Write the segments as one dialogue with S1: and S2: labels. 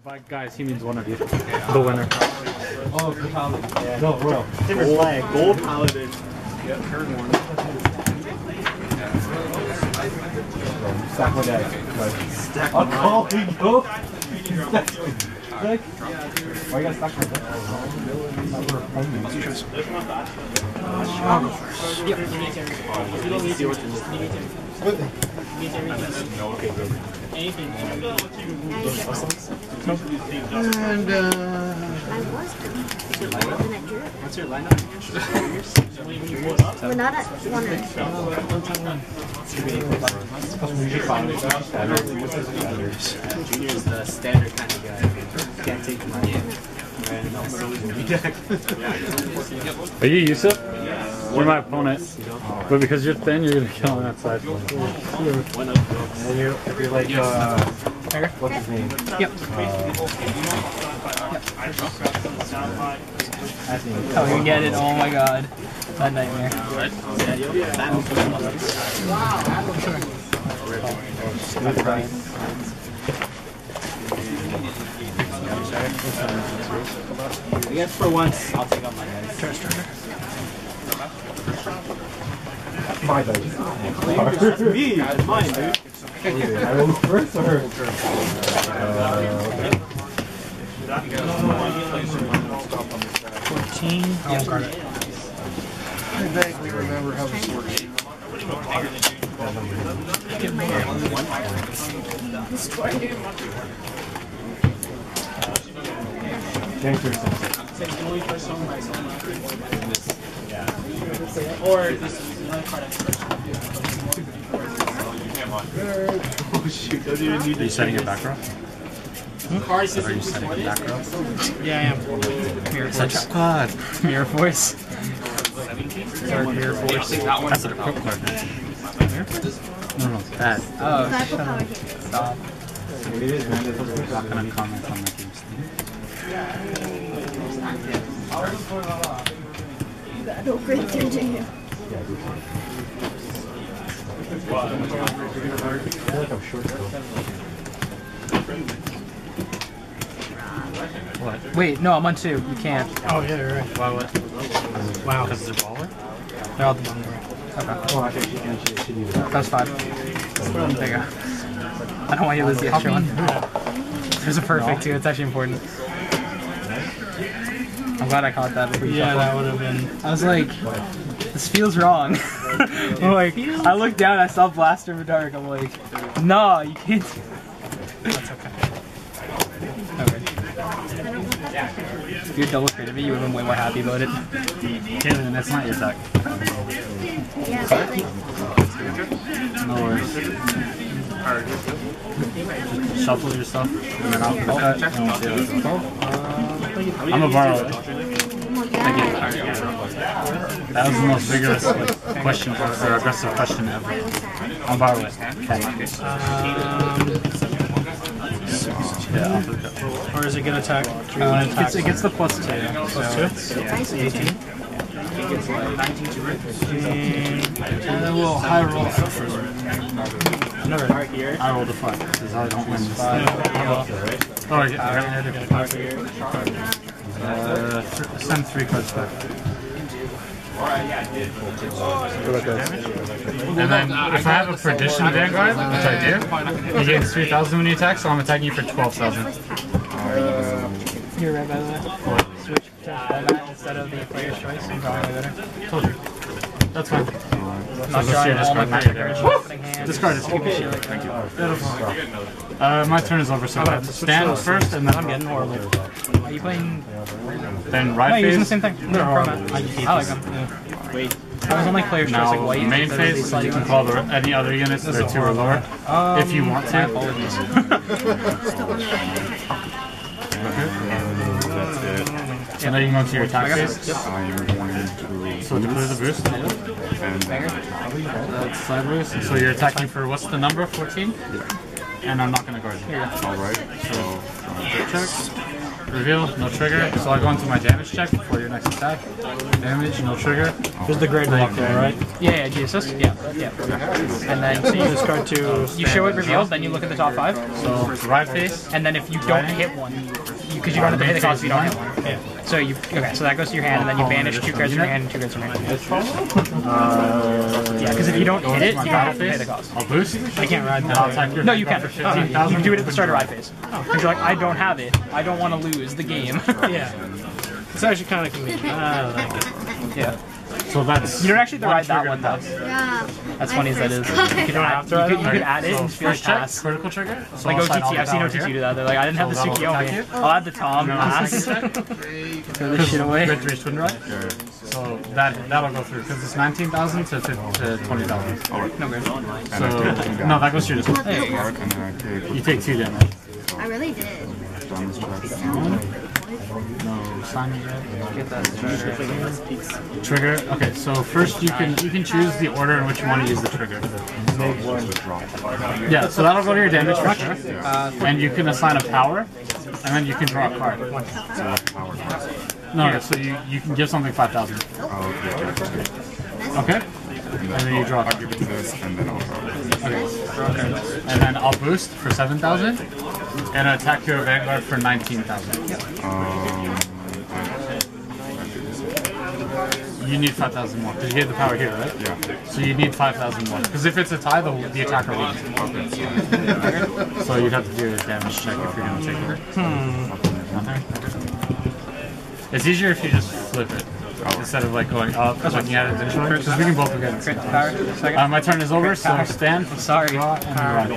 S1: By guys, he means one of you. The winner.
S2: Oh, for Paladin. Yeah.
S1: No, Royal.
S2: Different flag. Gold Paladin. Yep, third one.
S3: Stack my deck.
S2: Stack
S3: I'll call you. Like, why you gotta stack my deck?
S4: Anything.
S2: And what's your lineup?
S4: We're not at 1.
S2: Junior's the standard kind of guy. Can't take my deck.
S1: Are you Yusuf? You're my opponent. But because you're thin, you're gonna kill on that side.
S3: And if you're like, what's his name?
S5: Yep. Oh, you get it. Oh my god. That nightmare.
S2: I guess for once, I'll take out my guys.
S3: My dice.
S2: That's me. That's mine, dude.
S3: I roll first or?
S5: 14. I won't guard it.
S6: I vaguely remember how this works.
S5: Or this is another card
S2: Oh shoot, don't even need
S1: Are you setting it back row? Are you setting it back row?
S5: Yeah, I am. Mirror Force. Mirror Force. Or Mirror Force.
S1: That's a quick card. No, that.
S5: Oh, shut up. Stop.
S3: It is, man.
S1: I'm not gonna comment on my game's
S4: I don't great thing.
S3: I feel like I'm short still.
S1: What?
S5: Wait, no, I'm on 2. You can't.
S1: Oh, yeah, you're right. Why what? Wow. Because they're baller?
S5: They're all the bottom. Okay.
S3: Oh, I think she can. She needs that.
S5: That's 5. There you go. I don't want you to lose the extra one. There's a perfect too. It's actually important. I'm glad I caught that. Yeah, that would have been. I was like, this feels wrong. I'm like, I looked down, I saw Blaster in the dark. I'm like, nah, you can't. That's okay. If you're double creative, you would have been way more happy about it.
S1: Kaylin, that's not your deck. No worries. Just shuffle your stuff, and then I'll cut. I'm gonna borrow it. That was the most vigorous question or aggressive question ever. I'll borrow it. Yeah,
S5: Or is it gonna attack? It gets the +2. +2? Yeah, it's 18. And then we'll high roll for
S1: I rolled a 5. This is how I don't win this. Oh, yeah. Send 3 cards back. And then if I have a Perdition Vanguard, which I do, he gains 3,000 when you attack, so I'm attacking you for 12,000.
S5: You're right, by the way. Switch to that instead of the player's choice and drawing way better.
S1: Told you. That's fine.
S5: Not drawing all my magic cards, opening hand.
S1: Discard it. Thank you. Beautiful. My turn is over, so I have to stand first, and then
S5: I'm getting horrible. Are you playing?
S1: Then
S5: No,
S1: right
S5: you're using the
S1: phase.
S5: same thing.
S1: They're
S5: I
S1: horrible.
S5: like them. Yeah. Wait. I was on like player's choice, like
S1: Now,
S5: white.
S1: main phase, you can call any other units that are 2 or lower, if you want
S5: My
S1: to.
S5: apologies.
S1: And then you can go to your attack phase.
S6: I'm going to
S1: So to clear the boost,
S6: and
S1: that's sideways. So you're attacking for what's the number? 14? And I'm not going to guard you.
S6: alright, so
S1: Check. Reveal, no trigger. So I go into my damage check before your next attack. Damage, no trigger.
S7: There's the grade block there, right?
S5: Yeah, Jesus. Yeah. And then so you
S7: Discard 2.
S5: you show it revealed, then you look at the top 5.
S1: So right face.
S5: And then if you don't hit one, because you don't have to pay the cost if you don't hit one.
S7: Yeah.
S5: So you so that goes to your hand, and then you banish 2 cards from your hand and 2 cards from your hand. Yeah, because if you don't hit it, you have to pay the cost.
S1: I'll boost.
S7: I can't ride
S1: And I'll
S7: that.
S1: attack your
S5: No, you can.
S1: for
S5: You
S1: 15,000.
S5: can do it at the start of ride phase. Because you're like, I don't have it. I don't want to lose the game.
S7: Yeah. It's actually kind of convenient. I like it.
S5: Yeah.
S1: So that's.
S5: You don't actually have to ride that
S1: trigger
S5: one though.
S4: Yeah.
S5: As funny as that is.
S7: You don't have to ride
S5: You
S7: it?
S5: could add it and feel like
S1: First check,
S5: pass.
S1: critical trigger. So
S5: Like
S1: I'll sign all
S5: OTT, I've
S1: the
S5: seen
S1: power
S5: OTT
S1: here.
S5: do that. They're like, I didn't have the
S1: So that'll attack you.
S5: Tsukiyomi. I'll add the Tom, pass. Throw this shit away.
S1: Grid 3 twin drive. So that'll go through because it's 19,000 to 20,000.
S5: No good.
S1: So no, that goes to your discard.
S5: There you go.
S1: You take 2 damage.
S4: I really did.
S1: No, sign it.
S5: Get that.
S1: Trigger. Okay, so first you can choose the order in which you want to use the trigger. Yeah, so that'll go to your damage for sure. And you can assign a power, and then you can draw a card. No, so you can give something 5,000. Okay. And then you draw a card. Okay. And then I'll boost for 7,000, and attack your Vanguard for 19,000. You need 5,000 more, because you get the power here, right? Yeah. So you need 5,000 more. Because if it's a tie, the attacker wins. So you'd have to do a damage check if you're going to take it. Nothing? It's easier if you just flip it. Instead of like going up, looking at it initially. Because we can both look at it.
S5: Power. Second.
S1: My turn is over, so stand.
S5: Sorry.
S1: Draw, and ride.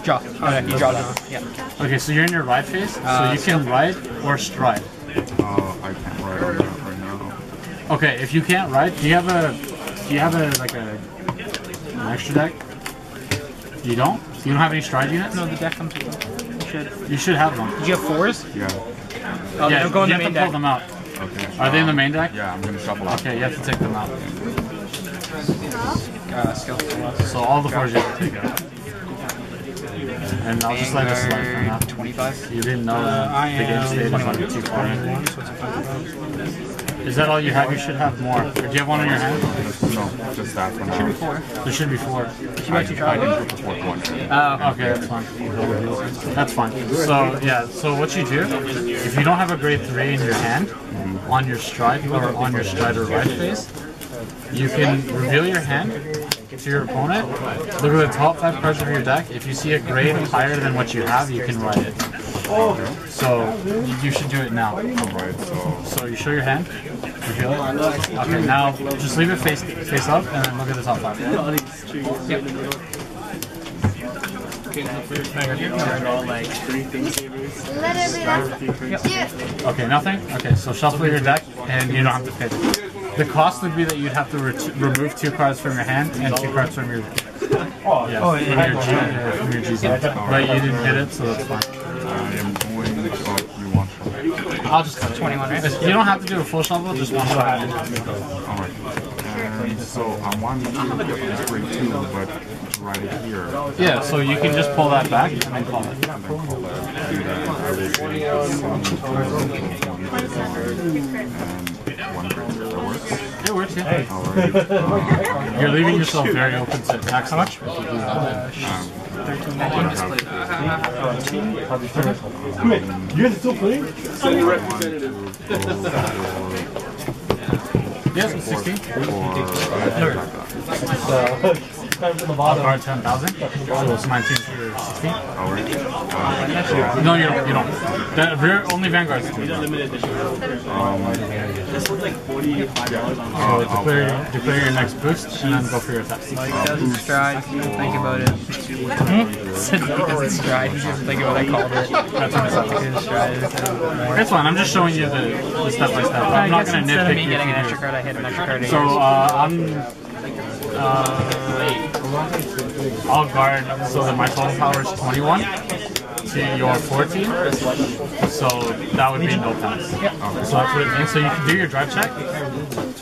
S5: Draw. Oh, yeah, you draw that. Yeah.
S1: Okay, so you're in your ride phase, so you can ride or stride.
S8: I can't ride on that right now.
S1: Okay, if you can't ride, do you have an extra deck? You don't? You don't have any stride units?
S5: No, the deck comes with them.
S1: You should have them.
S5: Did you have 4s?
S8: Yeah.
S5: Oh,
S1: Yeah,
S5: don't go in
S1: you
S5: the
S1: have
S5: main
S1: to pull
S5: deck.
S1: them out.
S8: Okay.
S1: Are they in the main deck?
S8: Yeah, I'm gonna shuffle out.
S1: Okay, you have to take them out.
S5: Skill.
S1: So all the 4s you have to take out. And I'll just let it slide for now.
S5: 25.
S1: You didn't know
S7: I
S1: the game
S7: am
S1: state is like too far in.
S7: So it's a 5,000.
S1: Is that all you have? You should have more. Or do you have one in your hand?
S8: No, just that for now.
S5: 4.
S1: There should be 4.
S5: You actually tried
S8: I
S5: it?
S8: didn't put the fourth one.
S5: Oh,
S1: Okay, that's fine. That's fine. So yeah, so what you do, if you don't have a grade 3 in your hand, on your stride or on your stride or ride phase, you can reveal your hand to your opponent, look at the top 5 cards of your deck. If you see a grade higher than what you have, you can ride it. So you should do it now.
S8: Alright,
S1: So you show your hand, reveal it. Okay, now just leave it face up and then look at the top 5.
S5: Yep.
S1: Okay, nothing? Okay, so shuffle your deck and you don't have to pay it. The cost would be that you'd have to remove 2 cards from your hand and 2 cards from your from your G zone. But you didn't hit it, so that's fine.
S8: I am going to cut you one shot.
S1: I'll just cut it.
S5: 21, right?
S1: You don't have to do a full shuffle, just one shot.
S8: Alright. And so I wanted to get grade 2, but to write it here.
S1: Yeah, so you can just pull that back and then call it.
S8: I will and 1 grade 0. That works?
S1: It works, yeah.
S8: Alright.
S1: You're leaving yourself very open to attacks. How much?
S3: You guys are still playing?
S1: Yeah, 16.
S3: Time from the
S1: I'll
S3: bottom.
S1: guard 10,000. So it's 19 to 16.
S8: Alright.
S1: No, you don't. Only Vanguard's. Declare your next boost and then go for your attack.
S5: Because it's stride, he doesn't think about it. Said because it's stride, he doesn't think about what I called it. Because it's stride.
S1: It's fine, I'm just showing you the step by step. I'm not going to
S5: instead of
S1: nitpick
S5: me
S1: you
S5: getting an
S1: if you
S5: extra
S1: do.
S5: card, I hit an extra card.
S1: So I'll guard so that my total power is 21 to your 14. So that would be no pass. So that's what it means. So you can do your drive check.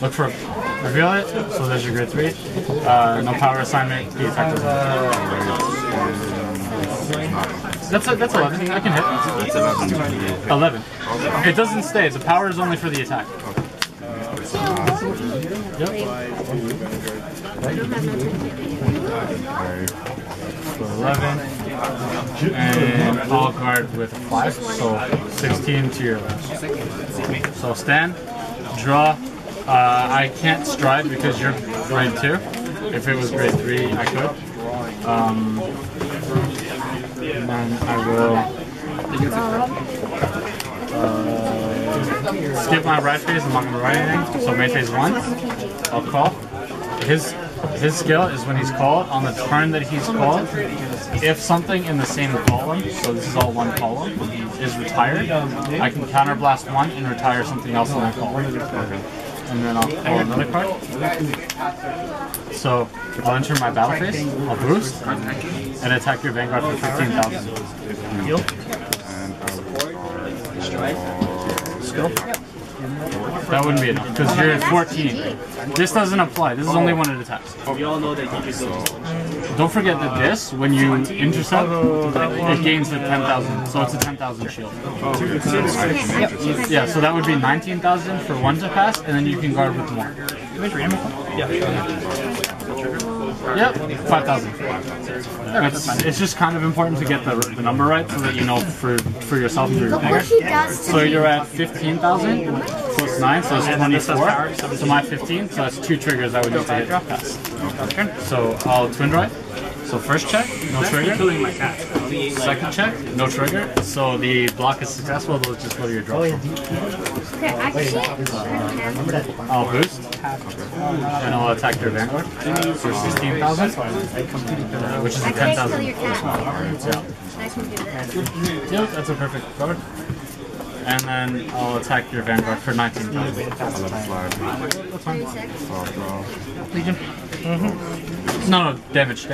S1: Look for reveal it. So there's your grid 3. No power assignment. The attack doesn't. That's 11. I can hit.
S8: That's 11.
S1: 11. It doesn't stay. The power is only for the attack. Yep. So 11. And I'll guard with 5. So 16 to your left. So stand, draw. I can't stride because you're grade 2. If it was grade 3, I could. And then I will skip my right phase. I'm not going to write anything. So main phase 1, I'll call. His skill is when he's called, on the turn that he's called, if something in the same column, so this is all one column, is retired, I can counterblast 1 and retire something else in that column. And then I'll call another card. So I'll enter my battle phase, I'll boost, and attack your Vanguard for 15,000. Skill? That wouldn't be enough, because you're at 14. This doesn't apply, this is only when it attacks.
S2: We all know that you just go.
S1: Don't forget that this, when you intercept, it gains the 10,000, so it's a 10,000 shield. Yeah, so that would be 19,000 for 1 to pass, and then you can guard with more. Yep, 5,000. It's just kind of important to get the number right so that you know for yourself and for your player. So you're at 15,000 plus 9, so it's 24. So my 15, so that's 2 triggers I would need to hit pass. So I'll twin drive. So first check, no trigger. Second check, no trigger. So the block is successful, they'll just go to your draw. I'll boost. And I'll attack your Vanguard for 16,000, which is a 10,000. Yep, that's a perfect cover. And then I'll attack your Vanguard for 19,000. Legion. No, damage.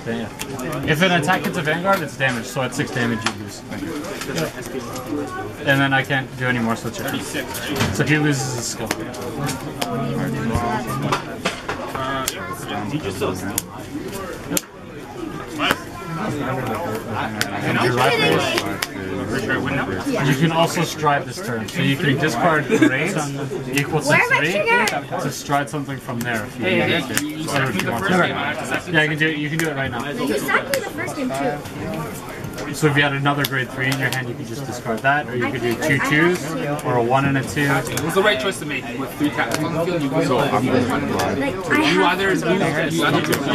S1: Yeah. If an attack hits a Vanguard, it's damage, so at 6 damage you lose. And then I can't do any more, so it's 36. So he loses his skill. And your right phase, you can also stride this turn. So you can discard grades equal to 3 to stride something from there if you need to. Or if you want to. Yeah, you can do it right now.
S4: You sacked me the first game too.
S1: So if you had another grade 3 in your hand, you could just discard that, or you could do 2 2s, or a 1 and a 2.
S7: It was the right choice to make with 3 taps. So I'm going to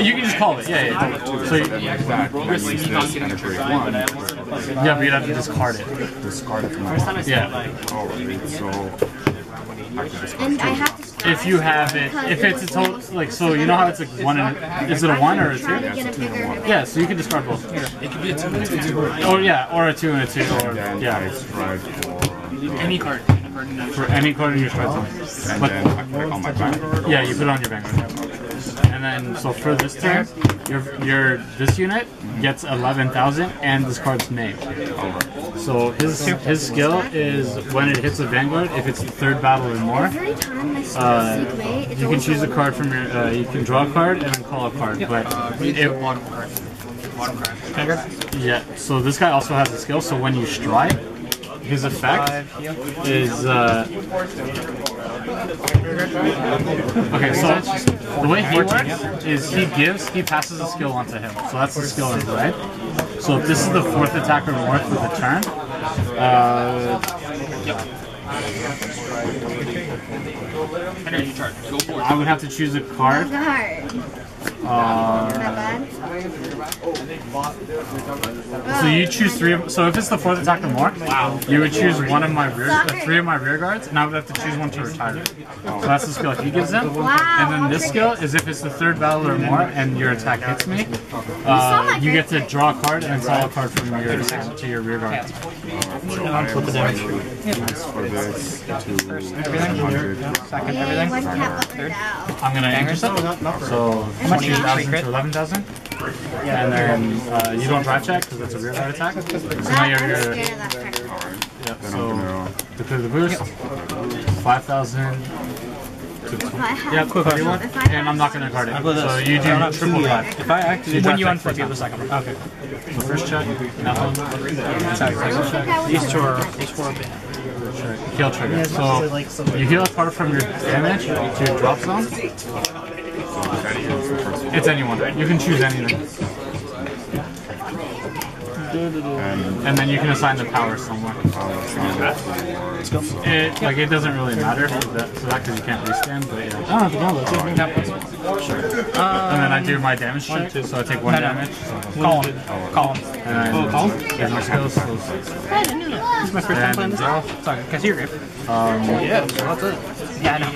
S1: You can just call it, yeah. So yeah, but you'd have to discard it.
S8: Discard it from my
S1: Yeah.
S8: Alright, so
S4: And I have to
S1: if you have it, if it's a total, like, so you know how it's like 1 and is it a 1 or a 2? Yeah, so you can discard both.
S7: It could be a 2 and a 2.
S1: Or yeah, or a 2 and a 2, or yeah.
S7: Any card.
S1: For any card in your stride zone.
S8: And then I put it on my Vanguard.
S1: Yeah, you put it on your Vanguard. And then, so for this turn, this unit gets 11,000 and this card's name. So his skill is when it hits a Vanguard, if it's the 3rd battle or more, you can choose a card from your, you can draw a card and then call a card. But yeah, so this guy also has a skill, so when you stride, his effect is okay, so the way he works is he passes a skill onto him. So that's the skill in red. So if this is the 4th attack or more for the turn, I would have to choose a card. So you choose 3. So if it's the 4th attack or more, you would choose 3 of my rear guards, and I would have to choose 1 to retire. So that's the skill he gives him. And then this skill is if it's the 3rd battle or more, and your attack hits me, you get to draw a card and call a card from your to your rear guard.
S8: For this to
S4: everything.
S1: I'm gonna intercept. So 20,000 to 11,000. And then you don't drive check because that's a rear guard attack. So now you're yeah, so to clear the boost, 5,000 Yeah, quick 31, and I'm not going to guard it. So you do triple drive.
S5: If I activate when you unflip the other second. Okay.
S1: So first check, nothing.
S5: These two are bad.
S1: Heal trigger. So you heal a card from your damage to your drop zone. It's anyone. You can choose anything. And then you can assign the power somewhere. It doesn't really matter for that because you can't restand, but yeah.
S5: I don't have to go.
S1: Sure. And then I do my damage check, so I take 1 damage.
S5: Call him.
S1: And then my skills.
S5: This is my first time playing this. Sorry, can I see your grip?
S7: Yeah, so that's it.
S5: Yeah, I know.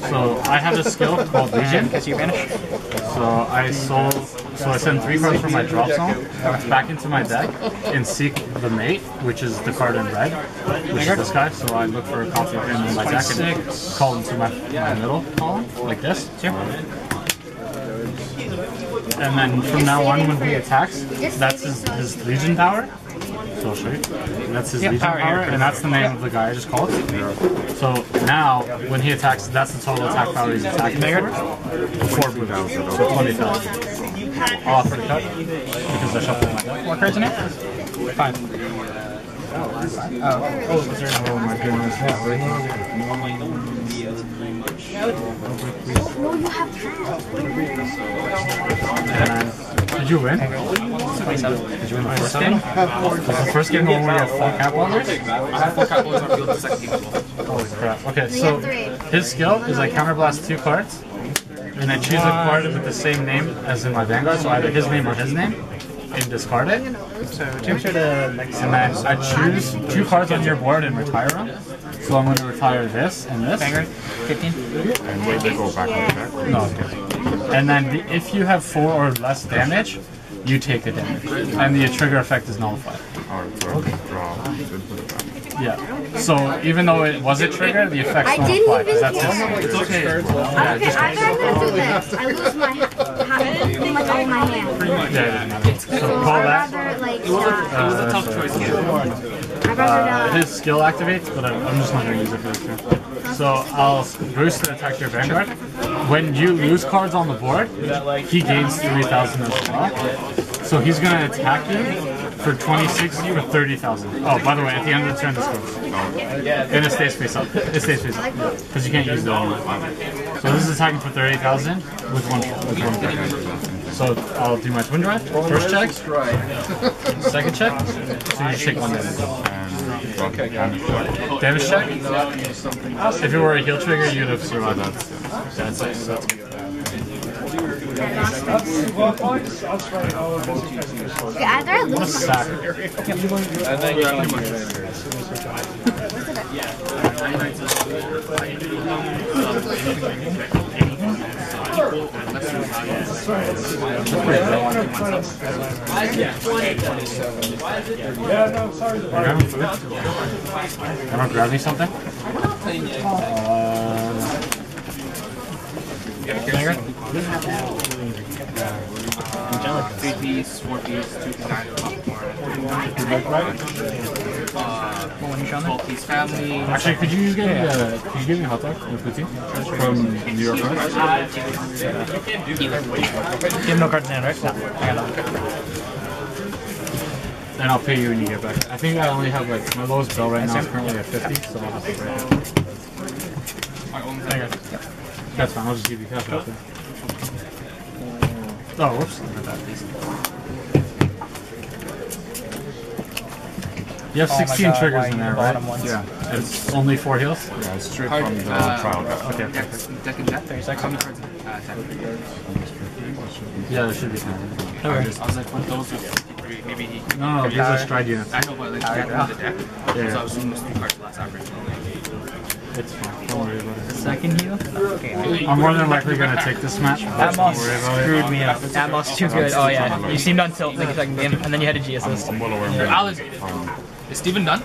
S1: So I have a skill called Legion.
S5: Can I see your vanish?
S1: So I send 3 cards from my drop zone back into my deck and seek the mate, which is the card in red, which is this guy. So I look for a copy of him in my deck and call into my middle column, like this. And then from now on, when he attacks, that's his Legion power. So I'll show you. That's his Legion power, and that's the name of the guy I just called. So now, when he attacks, that's the total attack power he's attacking for. 4 blue, so 20,000. I'll offer to cut, because I shuffled my deck.
S5: What cards in it? 5.
S1: Oh my goodness.
S4: No, you have to.
S1: Did you win?
S5: 27.
S1: Did you win the first game? Was the first game when we had 4 cap wallers?
S7: I have 4 cap wallers on field the second game as well.
S1: Holy crap. Okay, so his skill is I counterblast 2 cards, and I choose a card with the same name as in my Vanguard, so either his name or his name, and discard it.
S5: So, change to the next.
S1: And then I choose 2 cards on your board and retire them. So I'm going to retire this and this.
S5: Vanguard, 15.
S8: And wait to go back on the deck.
S1: No, okay. And then if you have 4 or less damage, you take the damage. And the trigger effect is nullified.
S8: Alright, so draw.
S1: Yeah. So even though it was a trigger, the effect's not applied. That's his.
S4: Okay, I'm gonna do this. I lose my pretty much all my hand.
S1: Yeah. So call
S4: I'd
S1: that.
S4: rather like
S7: It was a tough choice.
S4: I'd rather
S1: His skill activates, but I'm just not going to use it for this turn. So I'll boost and attack your Vanguard. When you lose cards on the board, he gains 3,000 as well. So he's going to attack you for 26 for 30,000. Oh, by the way, at the end of the turn, this goes. And it stays face up. It stays face up. Because you can't use it anymore. So this is attacking for 30,000 with one card. So I'll do my twin drive. First check. Second check. So you just take 1 damage. Damage check. If it were a heal trigger, you'd have survived that. That's it. So that's good.
S4: okay, either I
S1: What a
S4: lose
S1: sack. Can I grab me something?
S7: Three piece, 4 piece, 2 piece, 9 popcorn. 12 piece family.
S1: Actually, could you give me a hot dog with poutine from New York?
S5: You have no cards in hand, right? No. I got it.
S1: And I'll pay you when you get back. I think I only have like my lowest bill right now is currently at 50, so I'll have to break it. That's fine. I'll just give you cash after. Oh, whoops. You have 16 triggers in there, right? Yeah. It's only 4 heals?
S8: Yeah, it's straight from the trial deck.
S1: Okay.
S7: Deck and deck. 30 seconds. How many cards in
S1: Yeah, there should be 10.
S7: I was like, what those are 53? Maybe he.
S1: No, these are stride units.
S7: I know, but like, deck on the deck.
S1: Yeah.
S7: So I was assuming those 3 cards last average.
S1: It's fine. Don't worry about it.
S5: Second heal? Okay.
S1: I'm more than likely going to take this match.
S5: That
S1: Don't
S5: boss
S1: worry about it.
S5: screwed me up. That boss too good. Oh yeah. You seemed on tilt like a second game, and then you had a G assist.
S8: I'm well aware.
S7: Alex, is Steven done?